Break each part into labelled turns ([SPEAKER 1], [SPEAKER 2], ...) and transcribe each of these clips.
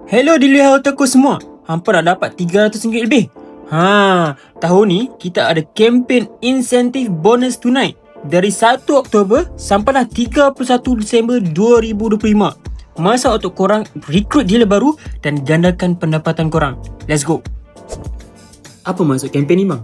[SPEAKER 1] Hello dealer Haltaku semua. Hampa dah dapat RM300 lebih. Tahun ni kita ada kempen insentif bonus tunai dari 1 Oktober sampailah 31 Disember 2025. Masa untuk korang rekrut dealer baru dan gandakan pendapatan korang. Let's go.
[SPEAKER 2] Apa maksud kempen ni bang?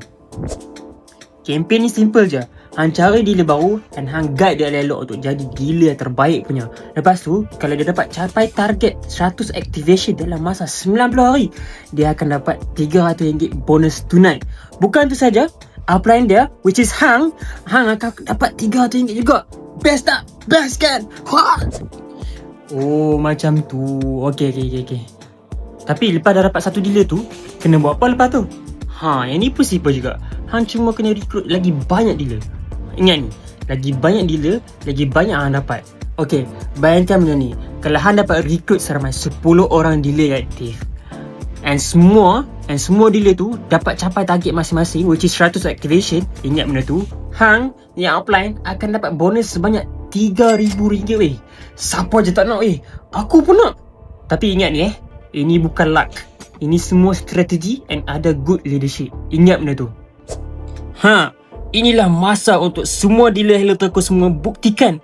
[SPEAKER 1] Kempen ni simple je. Hang cari dealer baru dan hang guide dia elok untuk jadi dealer yang terbaik punya. Lepas tu, kalau dia dapat capai target 100 activation dalam masa 90 hari, dia akan dapat RM300 bonus tunai. Bukan tu saja, upline dia, which is hang akan dapat RM300 juga. Best tak? Best kan? Oh, macam tu. Okay. Tapi lepas dah dapat satu dealer tu, kena buat apa lepas tu? Yang ni pun simple juga. Hang cuma kena rekrut lagi banyak dealer. Ingat ni, lagi banyak dealer, lagi banyak hang dapat. Okay, bayangkan macam ni. Kalau hang dapat rekrut seramai 10 orang dealer yang aktif, and semua dealer tu dapat capai target masing-masing, which is 100 activation. Ingat benda tu, hang yang upline akan dapat bonus sebanyak RM3,000 weh. Siapa je tak nak weh? Aku pun nak. Tapi ingat ni ini bukan luck. Ini semua strategi and ada good leadership. Ingat benda tu. Inilah masa untuk semua dealer Hello Telco semua buktikan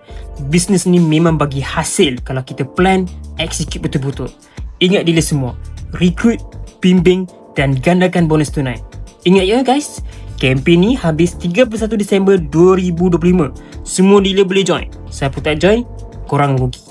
[SPEAKER 1] bisnes ni memang bagi hasil kalau kita plan, execute betul-betul. Ingat dealer semua, recruit, bimbing dan gandakan bonus tunai. Ingat ya guys, kempen ni habis 31 Disember 2025. Semua dealer boleh join. Siapa tak join, korang rugi.